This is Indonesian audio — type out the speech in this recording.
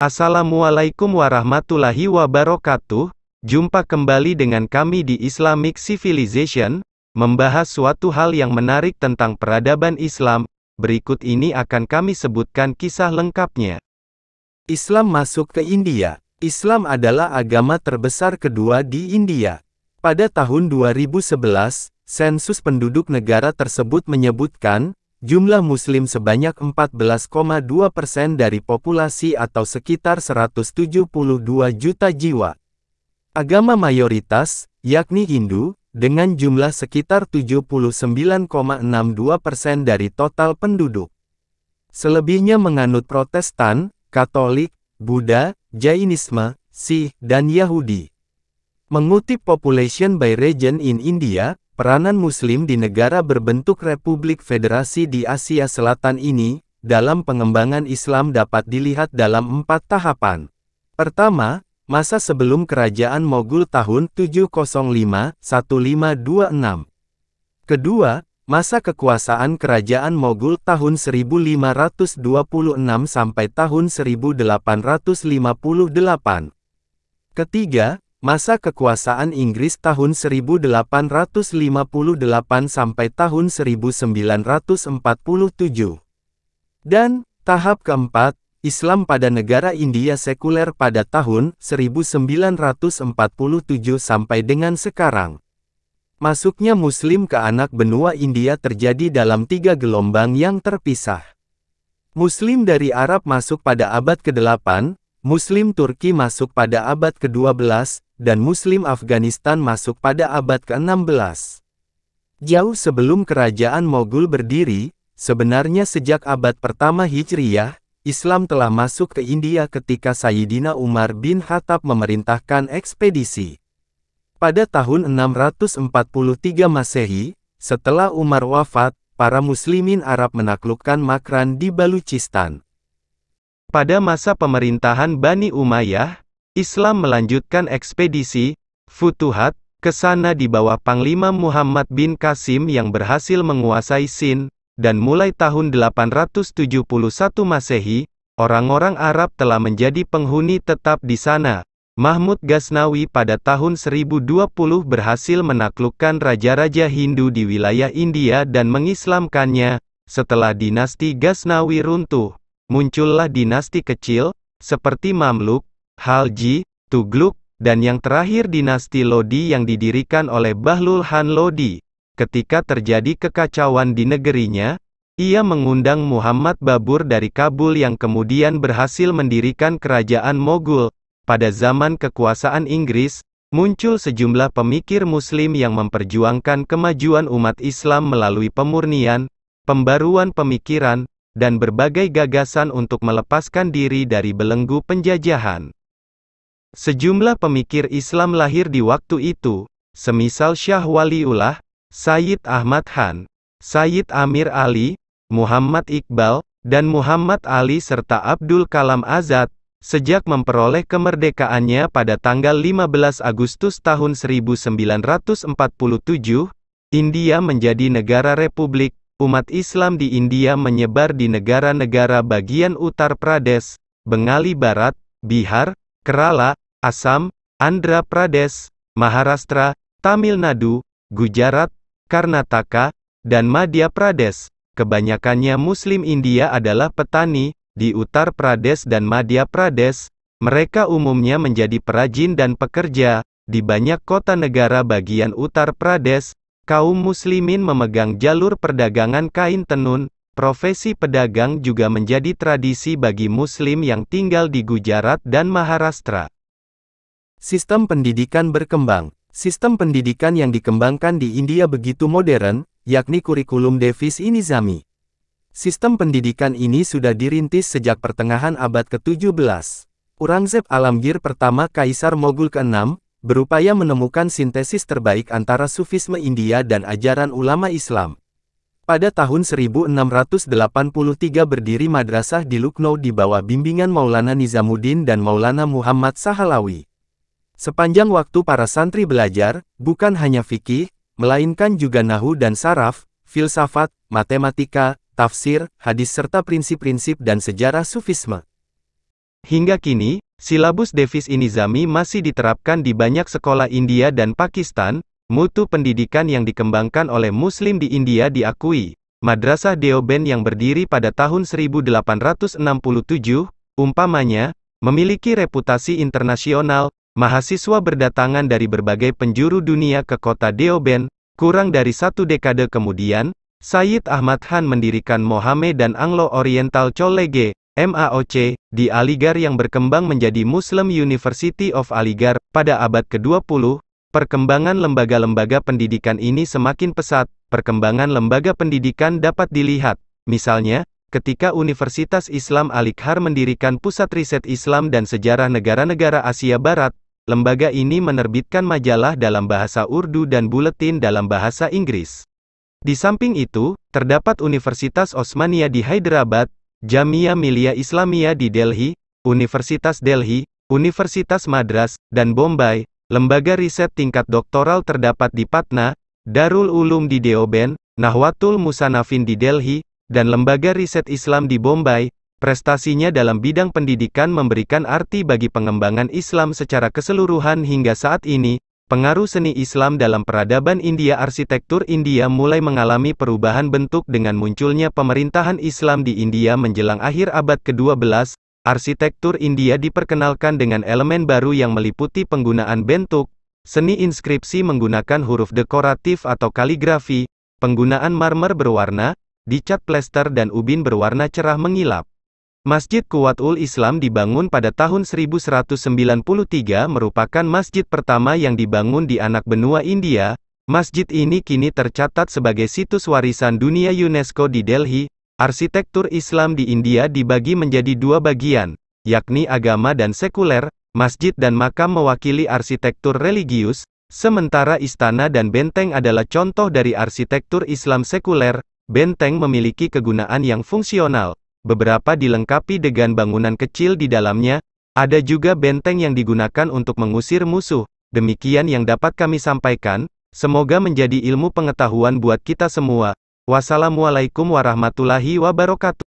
Assalamualaikum warahmatullahi wabarakatuh. Jumpa kembali dengan kami di Islamic Civilization, membahas suatu hal yang menarik tentang peradaban Islam. Berikut ini akan kami sebutkan kisah lengkapnya. Islam masuk ke India. Islam adalah agama terbesar kedua di India. Pada tahun 2011, sensus penduduk negara tersebut menyebutkan, jumlah Muslim sebanyak 14,2% dari populasi atau sekitar 172 juta jiwa. Agama mayoritas, yakni Hindu, dengan jumlah sekitar 79,62% dari total penduduk. Selebihnya menganut Protestan, Katolik, Buddha, Jainisme, Sikh, dan Yahudi. Mengutip Population by Region in India, peranan Muslim di negara berbentuk Republik Federasi di Asia Selatan ini, dalam pengembangan Islam dapat dilihat dalam 4 tahapan. Pertama, masa sebelum kerajaan Moghul tahun 705-1526. Kedua, masa kekuasaan kerajaan Moghul tahun 1526 sampai tahun 1858. Ketiga, masa kekuasaan Inggris tahun 1858 sampai tahun 1947. Dan, tahap keempat, Islam pada negara India sekuler pada tahun 1947 sampai dengan sekarang. Masuknya Muslim ke anak benua India terjadi dalam 3 gelombang yang terpisah. Muslim dari Arab masuk pada abad ke-8, Muslim Turki masuk pada abad ke-12, dan Muslim Afghanistan masuk pada abad ke-16. Jauh sebelum kerajaan Moghul berdiri, sebenarnya sejak abad pertama Hijriyah, Islam telah masuk ke India ketika Sayyidina Umar bin Khattab memerintahkan ekspedisi. Pada tahun 643 Masehi, setelah Umar wafat, para muslimin Arab menaklukkan Makran di Baluchistan. Pada masa pemerintahan Bani Umayyah, Islam melanjutkan ekspedisi, Futuhat, ke sana di bawah Panglima Muhammad bin Qasim yang berhasil menguasai Sind, dan mulai tahun 871 Masehi, orang-orang Arab telah menjadi penghuni tetap di sana. Mahmud Ghaznawi pada tahun 1020 berhasil menaklukkan raja-raja Hindu di wilayah India dan mengislamkannya. Setelah dinasti Ghaznawi runtuh, muncullah dinasti kecil, seperti Mamluk, Khalji, Tugluk, dan yang terakhir dinasti Lodi yang didirikan oleh Bahlul Khan Lodi. Ketika terjadi kekacauan di negerinya, ia mengundang Muhammad Babur dari Kabul yang kemudian berhasil mendirikan kerajaan Moghul. Pada zaman kekuasaan Inggris, muncul sejumlah pemikir Muslim yang memperjuangkan kemajuan umat Islam melalui pemurnian, pembaruan pemikiran, dan berbagai gagasan untuk melepaskan diri dari belenggu penjajahan. Sejumlah pemikir Islam lahir di waktu itu, semisal Syah Waliullah, Sayyid Ahmad Khan, Sayyid Amir Ali, Muhammad Iqbal, dan Muhammad Ali serta Abdul Kalam Azad. Sejak memperoleh kemerdekaannya pada tanggal 15 Agustus tahun 1947, India menjadi negara republik. Umat Islam di India menyebar di negara-negara bagian Uttar Pradesh, Bengali Barat, Bihar, Kerala, Assam, Andhra Pradesh, Maharashtra, Tamil Nadu, Gujarat, Karnataka, dan Madhya Pradesh. Kebanyakannya Muslim India adalah petani. Di Uttar Pradesh dan Madhya Pradesh, mereka umumnya menjadi perajin dan pekerja. Di banyak kota negara bagian Uttar Pradesh, kaum muslimin memegang jalur perdagangan kain tenun. Profesi pedagang juga menjadi tradisi bagi muslim yang tinggal di Gujarat dan Maharashtra. Sistem pendidikan berkembang. Sistem pendidikan yang dikembangkan di India begitu modern, yakni kurikulum Devas-i-Nizami. Sistem pendidikan ini sudah dirintis sejak pertengahan abad ke-17. Aurangzeb Alamgir pertama Kaisar Moghul ke-6, berupaya menemukan sintesis terbaik antara Sufisme India dan ajaran ulama Islam. Pada tahun 1683 berdiri madrasah di Lucknow di bawah bimbingan Maulana Nizamuddin dan Maulana Muhammad Sahlawi. Sepanjang waktu para santri belajar, bukan hanya fikih, melainkan juga nahwu dan saraf, filsafat, matematika, tafsir, hadis serta prinsip-prinsip dan sejarah Sufisme. Hingga kini, silabus Devis Nizami masih diterapkan di banyak sekolah India dan Pakistan. Mutu pendidikan yang dikembangkan oleh Muslim di India diakui. Madrasah Deoband yang berdiri pada tahun 1867, umpamanya, memiliki reputasi internasional. Mahasiswa berdatangan dari berbagai penjuru dunia ke kota Deoband. Kurang dari 1 dekade kemudian, Sayyid Ahmad Khan mendirikan Mohammedan Anglo-Oriental College, MAOC, di Aligarh yang berkembang menjadi Muslim University of Aligarh. Pada abad ke-20, perkembangan lembaga-lembaga pendidikan ini semakin pesat. Perkembangan lembaga pendidikan dapat dilihat, misalnya, ketika Universitas Islam Aligarh mendirikan Pusat Riset Islam dan Sejarah Negara-negara Asia Barat. Lembaga ini menerbitkan majalah dalam bahasa Urdu dan buletin dalam bahasa Inggris. Di samping itu, terdapat Universitas Osmania di Hyderabad, Jamia Millia Islamia di Delhi, Universitas Delhi, Universitas Madras, dan Bombay. Lembaga riset tingkat doktoral terdapat di Patna, Darul Ulum di Deoband, Nahdlatul Musanafin di Delhi, dan Lembaga Riset Islam di Bombay. Prestasinya dalam bidang pendidikan memberikan arti bagi pengembangan Islam secara keseluruhan hingga saat ini. Pengaruh seni Islam dalam peradaban India. Arsitektur India mulai mengalami perubahan bentuk dengan munculnya pemerintahan Islam di India menjelang akhir abad ke-12. Arsitektur India diperkenalkan dengan elemen baru yang meliputi penggunaan bentuk, seni inskripsi menggunakan huruf dekoratif atau kaligrafi, penggunaan marmer berwarna, dicat plester dan ubin berwarna cerah mengilap. Masjid Quwwatul Islam dibangun pada tahun 1193 merupakan masjid pertama yang dibangun di anak benua India. Masjid ini kini tercatat sebagai situs warisan dunia UNESCO di Delhi. Arsitektur Islam di India dibagi menjadi 2 bagian, yakni agama dan sekuler. Masjid dan makam mewakili arsitektur religius, sementara istana dan benteng adalah contoh dari arsitektur Islam sekuler. Benteng memiliki kegunaan yang fungsional. Beberapa dilengkapi dengan bangunan kecil di dalamnya. Ada juga benteng yang digunakan untuk mengusir musuh. Demikian yang dapat kami sampaikan. Semoga menjadi ilmu pengetahuan buat kita semua. Wassalamualaikum warahmatullahi wabarakatuh.